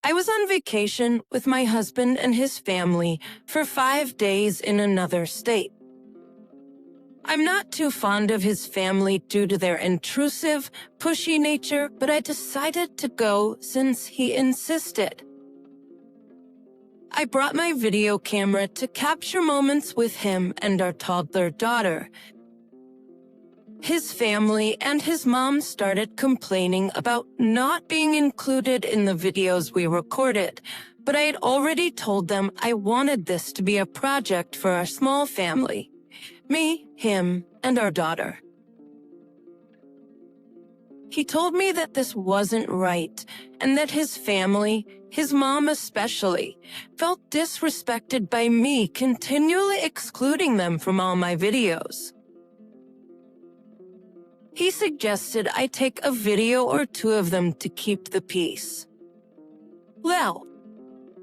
I was on vacation with my husband and his family for 5 days in another state. I'm not too fond of his family due to their intrusive, pushy nature, but I decided to go since he insisted. I brought my video camera to capture moments with him and our toddler daughter. His family and his mom started complaining about not being included in the videos we recorded, but I had already told them I wanted this to be a project for our small family. Me, him, and our daughter. He told me that this wasn't right, and that his family, his mom especially, felt disrespected by me continually excluding them from all my videos. He suggested I take a video or two of them to keep the peace. Well,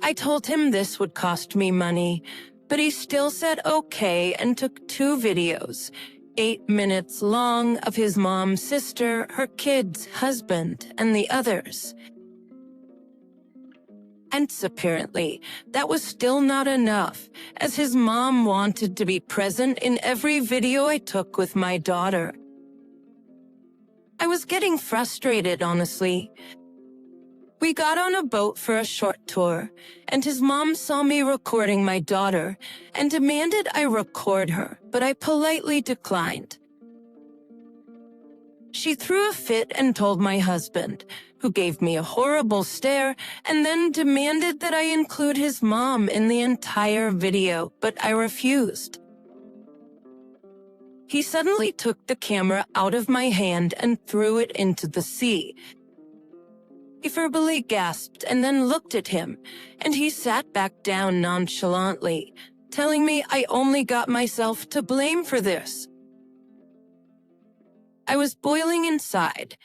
I told him this would cost me money, but he still said okay and took 2 videos, 8 minutes long, of his mom's sister, her kids, husband, and the others. And apparently, that was still not enough, as his mom wanted to be present in every video I took with my daughter. I was getting frustrated, honestly. We got on a boat for a short tour, and his mom saw me recording my daughter and demanded I record her, but I politely declined. She threw a fit and told my husband, who gave me a horrible stare, and then demanded that I include his mom in the entire video, but I refused. He suddenly took the camera out of my hand and threw it into the sea. I verbally gasped and then looked at him, and he sat back down nonchalantly, telling me I only got myself to blame for this. I was boiling inside.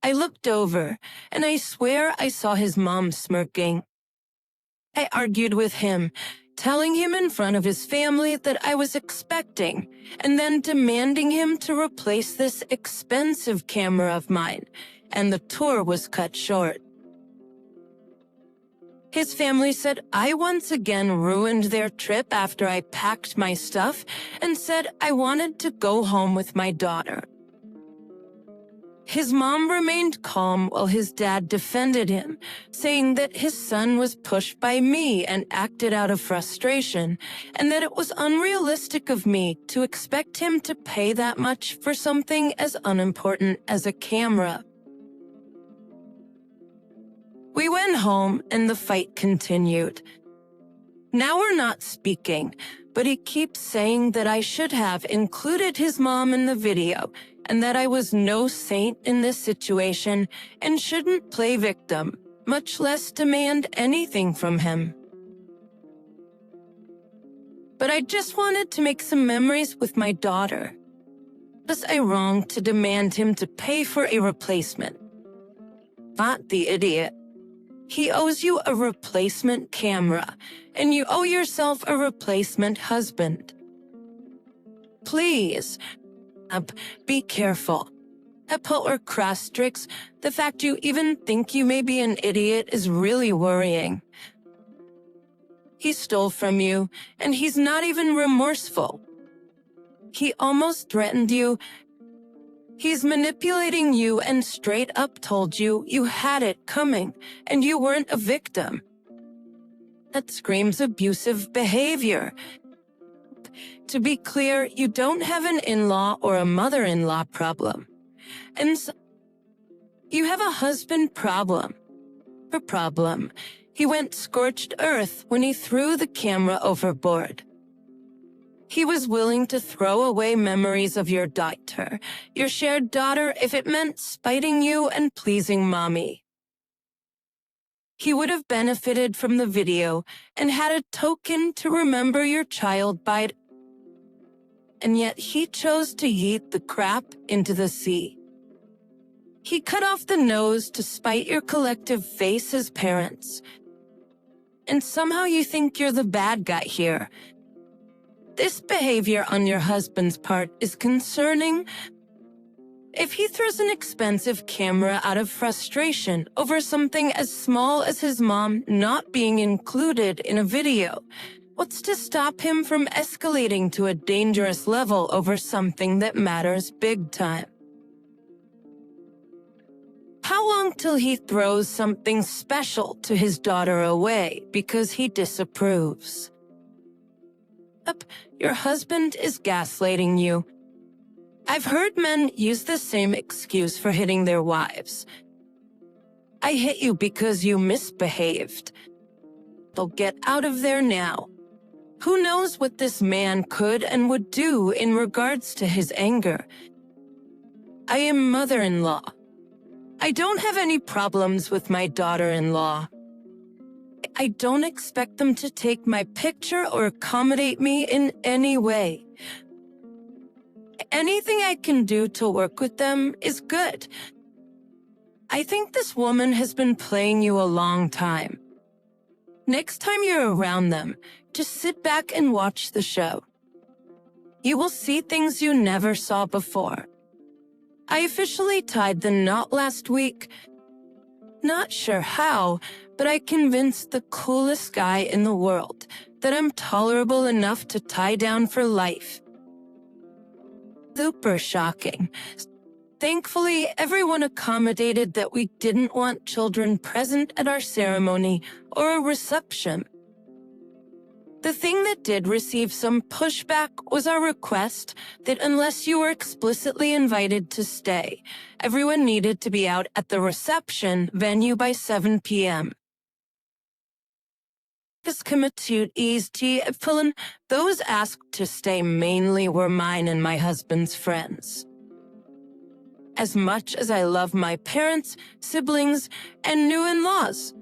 I looked over, and I swear I saw his mom smirking. I argued with him, telling him in front of his family that I was expecting, and then demanding him to replace this expensive camera of mine, and the tour was cut short. His family said I once again ruined their trip after I packed my stuff and said I wanted to go home with my daughter. His mom remained calm while his dad defended him, saying that his son was pushed by me and acted out of frustration, and that it was unrealistic of me to expect him to pay that much for something as unimportant as a camera. We went home and the fight continued. Now we're not speaking, but he keeps saying that I should have included his mom in the video and that I was no saint in this situation and shouldn't play victim, much less demand anything from him. But I just wanted to make some memories with my daughter. Was I wrong to demand him to pay for a replacement? Not the idiot. He owes you a replacement camera, and you owe yourself a replacement husband. Please, be careful. Or cross-tricks, the fact you even think you may be an idiot is really worrying. He stole from you, and he's not even remorseful. He almost threatened you. He's manipulating you and straight up told you you had it coming and you weren't a victim. That screams abusive behavior. To be clear, you don't have an in-law or a mother-in-law problem. And so you have a husband problem. A problem. He went scorched earth when he threw the camera overboard. He was willing to throw away memories of your daughter, your shared daughter, if it meant spiting you and pleasing mommy. He would have benefited from the video and had a token to remember your child by, and yet he chose to yeet the crap into the sea. He cut off the nose to spite your collective face as parents. And somehow you think you're the bad guy here. This behavior on your husband's part is concerning, If he throws an expensive camera out of frustration over something as small as his mom not being included in a video, what's to stop him from escalating to a dangerous level over something that matters big time? How long till he throws something special to his daughter away because he disapproves? Your husband is gaslighting you. I've heard men use the same excuse for hitting their wives. I hit you because you misbehaved. They'll get out of there now. Who knows what this man could and would do in regards to his anger? I am mother-in-law. I don't have any problems with my daughter-in-law. I don't expect them to take my picture or accommodate me in any way. Anything I can do to work with them is good. I think this woman has been playing you a long time. Next time you're around them, just sit back and watch the show. You will see things you never saw before. I officially tied the knot last week. Not sure how, but I convinced the coolest guy in the world that I'm tolerable enough to tie down for life. Super shocking. Thankfully, everyone accommodated that we didn't want children present at our ceremony or a reception. The thing that did receive some pushback was our request that unless you were explicitly invited to stay, everyone needed to be out at the reception venue by 7 p.m. Those asked to stay mainly were mine and my husband's friends. As much as I love my parents, siblings, and new in-laws,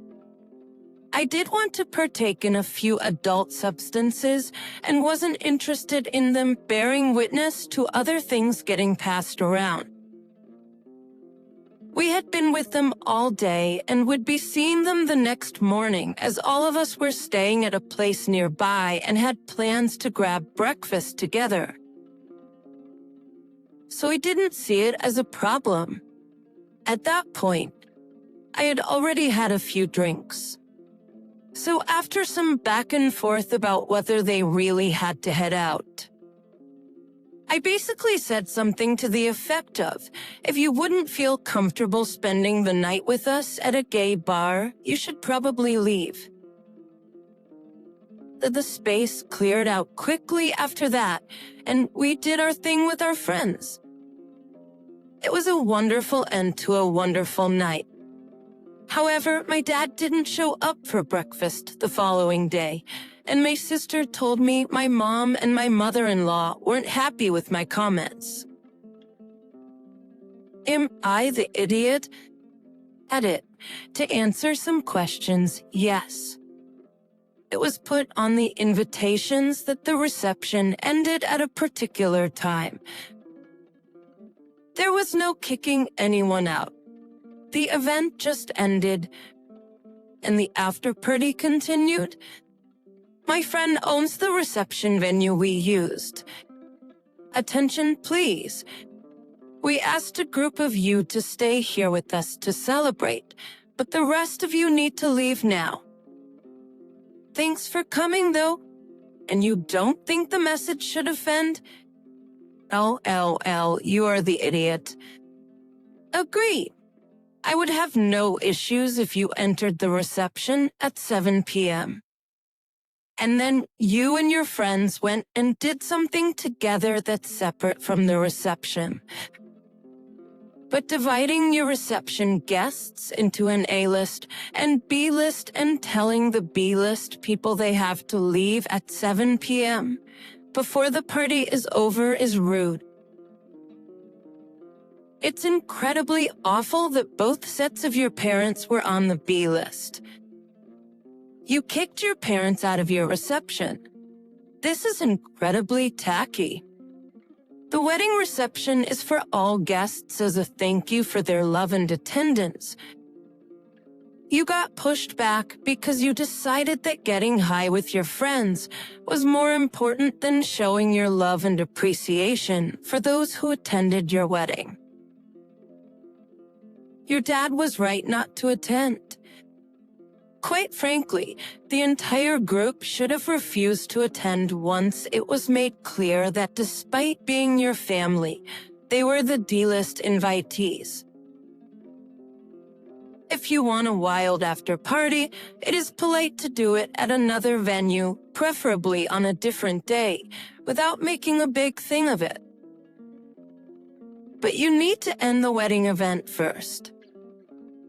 I did want to partake in a few adult substances and wasn't interested in them bearing witness to other things getting passed around. We had been with them all day and would be seeing them the next morning as all of us were staying at a place nearby and had plans to grab breakfast together. So I didn't see it as a problem. At that point, I had already had a few drinks. So after some back and forth about whether they really had to head out, I basically said something to the effect of, if you wouldn't feel comfortable spending the night with us at a gay bar, you should probably leave. The space cleared out quickly after that, and we did our thing with our friends. It was a wonderful end to a wonderful night. However, my dad didn't show up for breakfast the following day, and my sister told me my mom and my mother-in-law weren't happy with my comments. Am I the idiot? Edit. To answer some questions, yes. It was put on the invitations that the reception ended at a particular time. There was no kicking anyone out. The event just ended, and the after-party continued. My friend owns the reception venue we used. Attention, please. We asked a group of you to stay here with us to celebrate, but the rest of you need to leave now. Thanks for coming, though. And you don't think the message should offend? LLL, you are the idiot. Agreed. I would have no issues if you entered the reception at 7 p.m. And then you and your friends went and did something together that's separate from the reception. But dividing your reception guests into an A-list and B-list and telling the B-list people they have to leave at 7 p.m. before the party is over is rude. It's incredibly awful that both sets of your parents were on the B-list. You kicked your parents out of your reception. This is incredibly tacky. The wedding reception is for all guests as a thank you for their love and attendance. You got pushed back because you decided that getting high with your friends was more important than showing your love and appreciation for those who attended your wedding. Your dad was right not to attend. Quite frankly, the entire group should have refused to attend once it was made clear that despite being your family, they were the D-list invitees. If you want a wild after party, it is polite to do it at another venue, preferably on a different day, without making a big thing of it. But you need to end the wedding event first.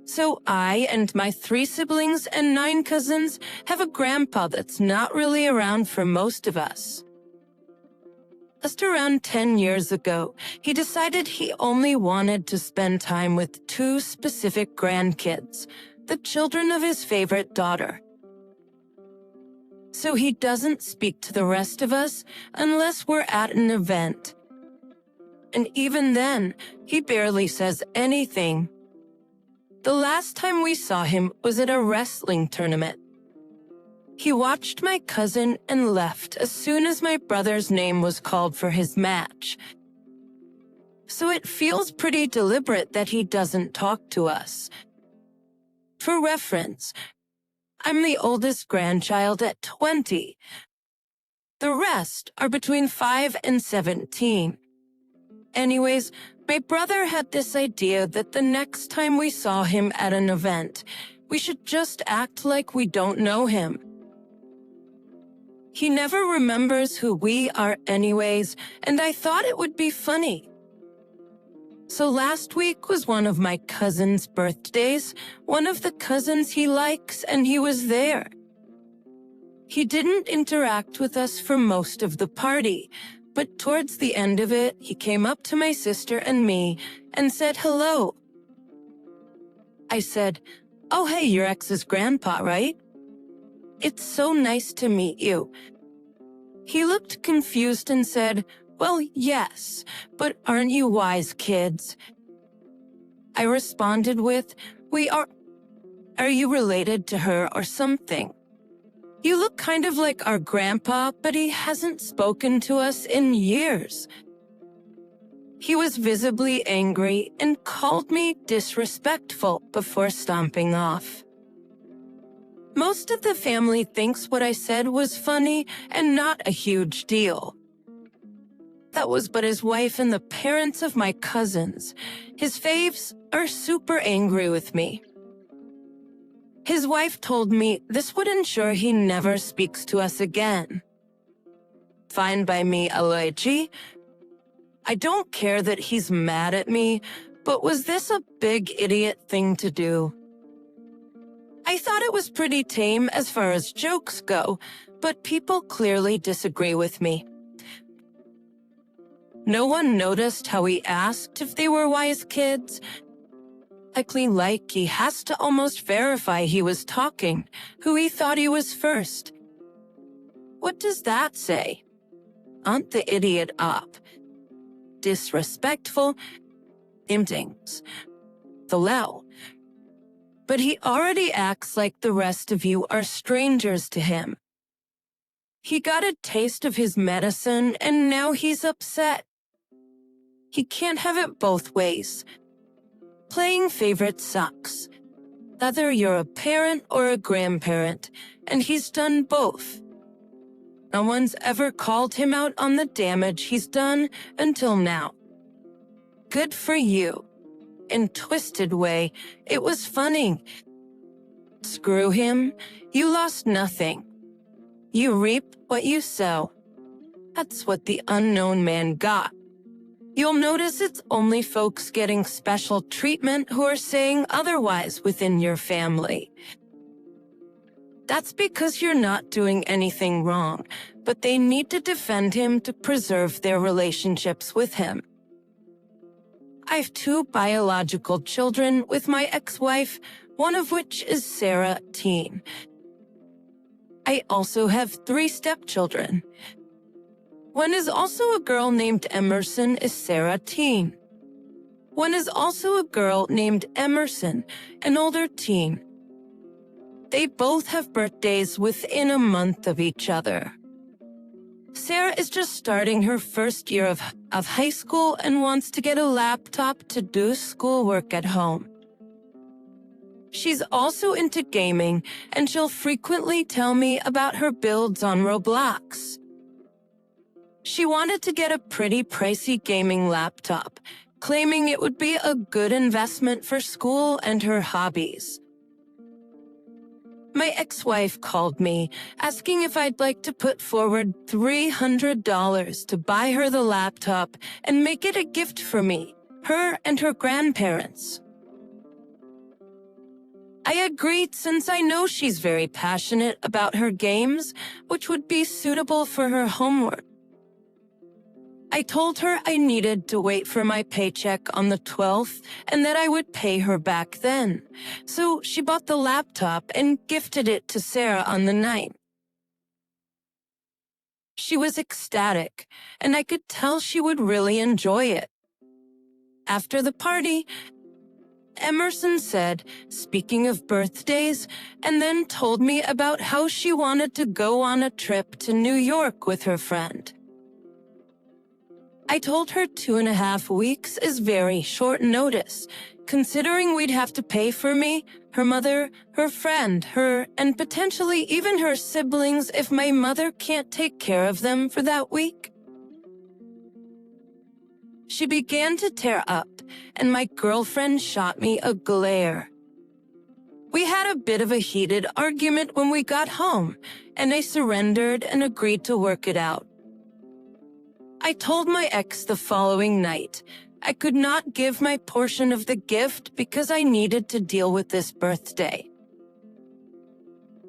So I and my 3 siblings and 9 cousins have a grandpa that's not really around for most of us. Just around 10 years ago, he decided he only wanted to spend time with 2 specific grandkids, the children of his favorite daughter. So he doesn't speak to the rest of us unless we're at an event. And even then, he barely says anything. The last time we saw him was at a wrestling tournament. He watched my cousin and left as soon as my brother's name was called for his match. So it feels pretty deliberate that he doesn't talk to us. For reference, I'm the oldest grandchild at 20. The rest are between 5 and 17. Anyways, my brother had this idea that the next time we saw him at an event, we should just act like we don't know him. He never remembers who we are anyways, and I thought it would be funny. So last week was one of my cousin's birthdays, one of the cousins he likes, and he was there. He didn't interact with us for most of the party, but towards the end of it, he came up to my sister and me and said hello. I said, "Oh hey, your ex's grandpa, right? It's so nice to meet you." He looked confused and said, "Well, yes, but aren't you wise kids?" I responded with, "We are. Are you related to her or something? You look kind of like our grandpa, but he hasn't spoken to us in years." He was visibly angry and called me disrespectful before stomping off. Most of the family thinks what I said was funny and not a huge deal. That was but his wife and the parents of my cousins. His faves are super angry with me. His wife told me this would ensure he never speaks to us again. Fine by me, LIG. I don't care that he's mad at me, but was this a big idiot thing to do? I thought it was pretty tame as far as jokes go, but people clearly disagree with me. No one noticed how he asked if they were wise kids. Like he has to almost verify he was talking, who he thought he was first. What does that say? Aunt the idiot up. Disrespectful. Imtings. The low. But he already acts like the rest of you are strangers to him. He got a taste of his medicine and now he's upset. He can't have it both ways. Playing favorite sucks. Whether you're a parent or a grandparent, and he's done both. No one's ever called him out on the damage he's done until now. Good for you. In twisted way, it was funny. Screw him. You lost nothing. You reap what you sow. That's what the unknown man got. You'll notice it's only folks getting special treatment who are saying otherwise within your family. That's because you're not doing anything wrong, but they need to defend him to preserve their relationships with him. I have 2 biological children with my ex-wife, one of which is Sarah, teen. I also have 3 stepchildren. One is also a girl named Emerson, is Sarah, teen. One is also a girl named Emerson, an older teen. They both have birthdays within a month of each other. Sarah is just starting her first year of high school and wants to get a laptop to do schoolwork at home. She's also into gaming, and she'll frequently tell me about her builds on Roblox. She wanted to get a pretty pricey gaming laptop, claiming it would be a good investment for school and her hobbies. My ex-wife called me, asking if I'd like to put forward $300 to buy her the laptop and make it a gift for me, her and her grandparents. I agreed since I know she's very passionate about her games, which would be suitable for her homework. I told her I needed to wait for my paycheck on the 12th and that I would pay her back then. So she bought the laptop and gifted it to Sarah on the 9th. She was ecstatic, and I could tell she would really enjoy it. After the party, Emerson said, speaking of birthdays, and then told me about how she wanted to go on a trip to New York with her friend. I told her 2.5 weeks is very short notice, considering we'd have to pay for me, her mother, her friend, her, and potentially even her siblings if my mother can't take care of them for that week. She began to tear up, and my girlfriend shot me a glare. We had a bit of a heated argument when we got home, and I surrendered and agreed to work it out. I told my ex the following night I could not give my portion of the gift because I needed to deal with this birthday.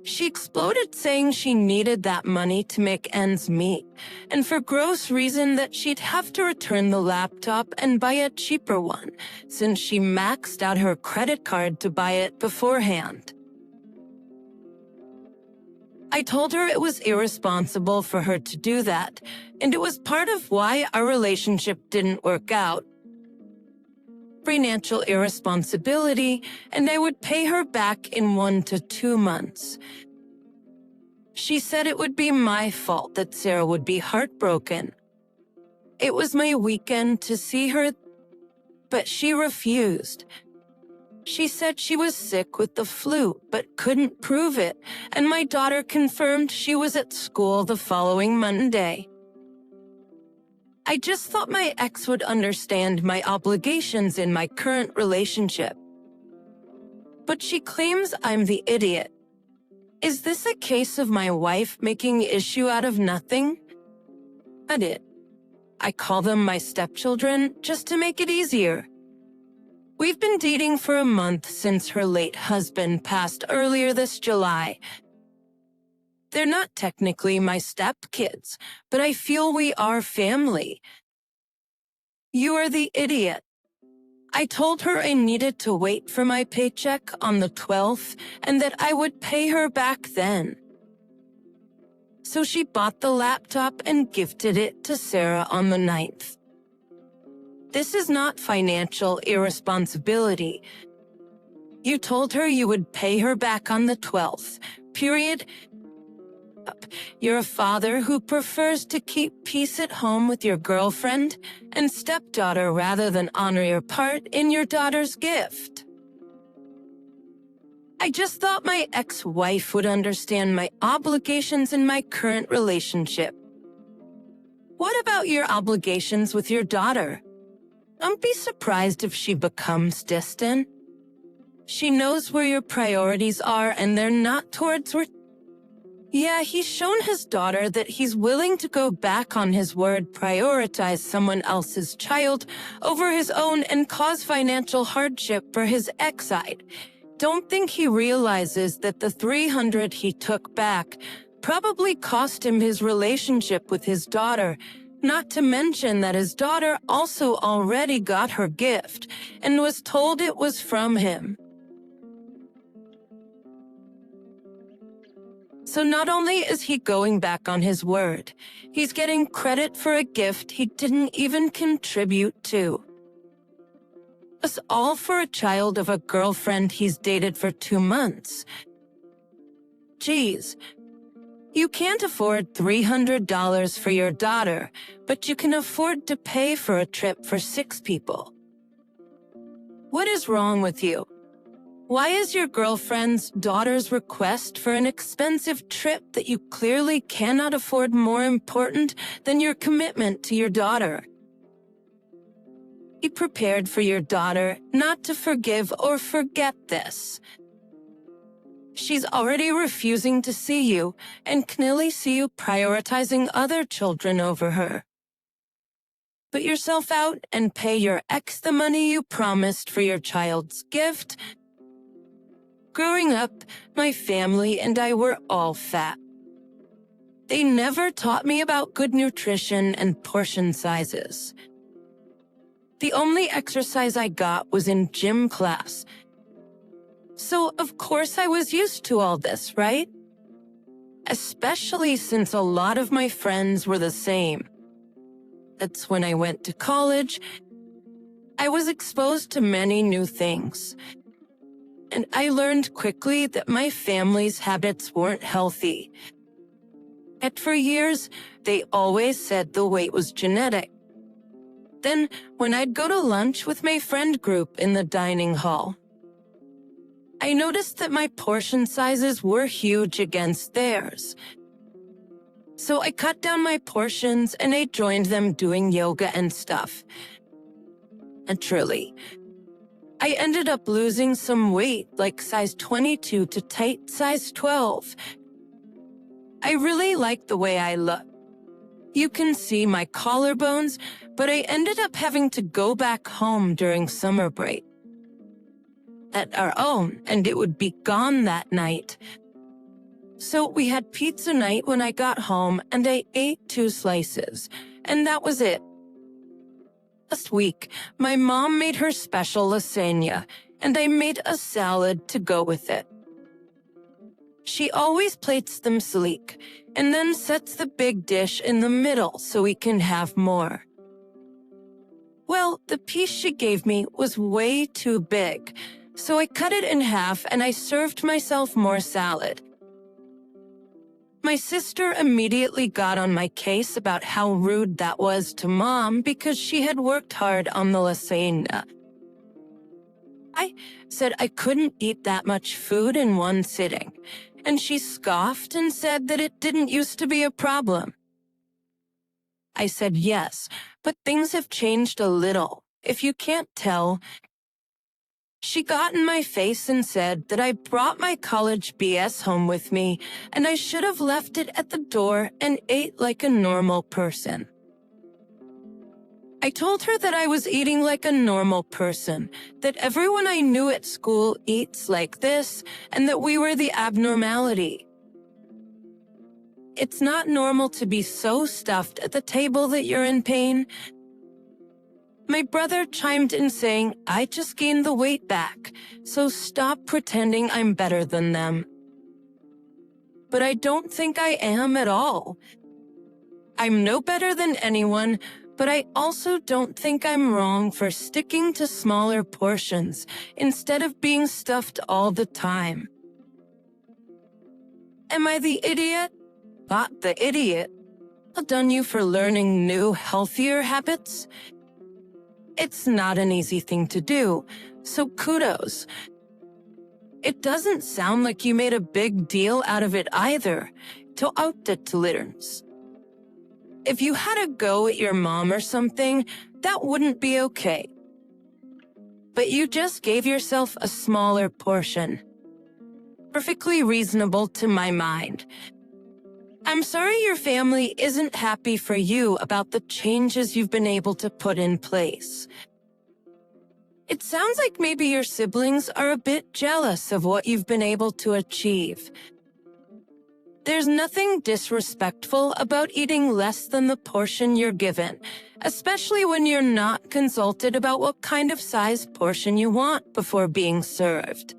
She exploded saying she needed that money to make ends meet, and for gross reason that she'd have to return the laptop and buy a cheaper one, since she maxed out her credit card to buy it beforehand. I told her it was irresponsible for her to do that, and it was part of why our relationship didn't work out. Financial irresponsibility, and I would pay her back in 1 to 2 months. She said it would be my fault that Sarah would be heartbroken. It was my weekend to see her, but she refused. She said she was sick with the flu, but couldn't prove it, and my daughter confirmed she was at school the following Monday. I just thought my ex would understand my obligations in my current relationship. But she claims I'm the idiot. Is this a case of my wife making issue out of nothing? I call them my stepchildren just to make it easier. We've been dating for a month since her late husband passed earlier this July. They're not technically my stepkids, but I feel we are family. You are the idiot. I told her I needed to wait for my paycheck on the 12th and that I would pay her back then. So she bought the laptop and gifted it to Sarah on the 9th. This is not financial irresponsibility. You told her you would pay her back on the 12th, period. You're a father who prefers to keep peace at home with your girlfriend and stepdaughter rather than honor your part in your daughter's gift. I just thought my ex-wife would understand my obligations in my current relationship. What about your obligations with your daughter? Don't be surprised if she becomes distant. She knows where your priorities are and they're not towards where... Yeah, he's shown his daughter that he's willing to go back on his word, prioritize someone else's child over his own and cause financial hardship for his ex-side. Don't think he realizes that the $300 he took back probably cost him his relationship with his daughter, not to mention that his daughter also already got her gift and was told it was from him. So not only is he going back on his word, he's getting credit for a gift he didn't even contribute to. It's all for a child of a girlfriend he's dated for 2 months. Geez, you can't afford $300 for your daughter, but you can afford to pay for a trip for 6 people. What is wrong with you? Why is your girlfriend's daughter's request for an expensive trip that you clearly cannot afford more important than your commitment to your daughter? Be prepared for your daughter not to forgive or forget this. She's already refusing to see you and can clearly see you prioritizing other children over her. Put yourself out and pay your ex the money you promised for your child's gift. Growing up, my family and I were all fat. They never taught me about good nutrition and portion sizes. The only exercise I got was in gym class. So, of course, I was used to all this, right? Especially since a lot of my friends were the same. That's when I went to college. I was exposed to many new things. And I learned quickly that my family's habits weren't healthy. And for years, they always said the weight was genetic. Then, when I'd go to lunch with my friend group in the dining hall, I noticed that my portion sizes were huge against theirs. So I cut down my portions and I joined them doing yoga and stuff. And truly, I ended up losing some weight, like size 22 to tight size 12. I really like the way I look. You can see my collarbones, but I ended up having to go back home during summer break at our own, and it would be gone that night. So we had pizza night when I got home, and I ate 2 slices, and that was it. Last week, my mom made her special lasagna, and I made a salad to go with it. She always plates them sleek, and then sets the big dish in the middle so we can have more. Well, the piece she gave me was way too big, so I cut it in half and I served myself more salad. My sister immediately got on my case about how rude that was to Mom because she had worked hard on the lasagna. I said I couldn't eat that much food in one sitting, and she scoffed and said that it didn't used to be a problem. I said yes, but things have changed a little, if you can't tell. She got in my face and said that I brought my college BS home with me and I should have left it at the door and ate like a normal person. I told her that I was eating like a normal person, that everyone I knew at school eats like this, and that we were the abnormality. It's not normal to be so stuffed at the table that you're in pain. My brother chimed in saying, I just gained the weight back, so stop pretending I'm better than them. But I don't think I am at all. I'm no better than anyone, but I also don't think I'm wrong for sticking to smaller portions instead of being stuffed all the time. Am I the idiot? Not the idiot. Well done you for learning new, healthier habits. It's not an easy thing to do, so kudos. It doesn't sound like you made a big deal out of it either. To litters. If you had a go at your mom or something, that wouldn't be okay. But you just gave yourself a smaller portion. Perfectly reasonable to my mind. I'm sorry your family isn't happy for you about the changes you've been able to put in place. It sounds like maybe your siblings are a bit jealous of what you've been able to achieve. There's nothing disrespectful about eating less than the portion you're given, especially when you're not consulted about what kind of size portion you want before being served.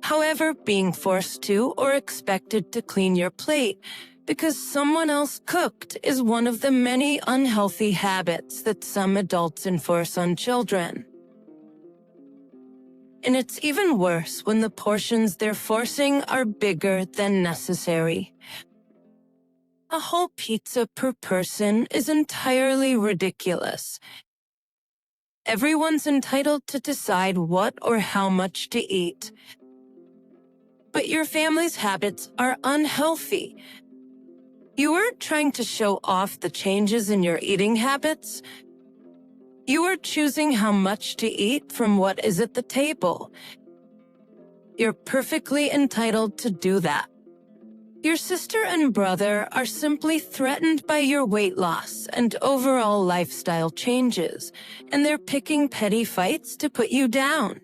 However, being forced to or expected to clean your plate because someone else cooked is one of the many unhealthy habits that some adults enforce on children. And it's even worse when the portions they're forcing are bigger than necessary. A whole pizza per person is entirely ridiculous. Everyone's entitled to decide what or how much to eat. But your family's habits are unhealthy. You aren't trying to show off the changes in your eating habits. You are choosing how much to eat from what is at the table. You're perfectly entitled to do that. Your sister and brother are simply threatened by your weight loss and overall lifestyle changes, and they're picking petty fights to put you down.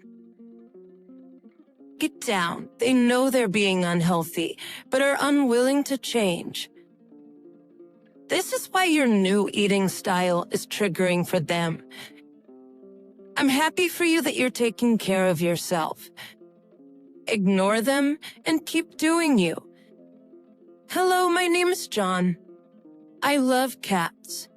Get down. They know they're being unhealthy, but are unwilling to change. This is why your new eating style is triggering for them. I'm happy for you that you're taking care of yourself. Ignore them and keep doing you. Hello, my name is John. I love cats.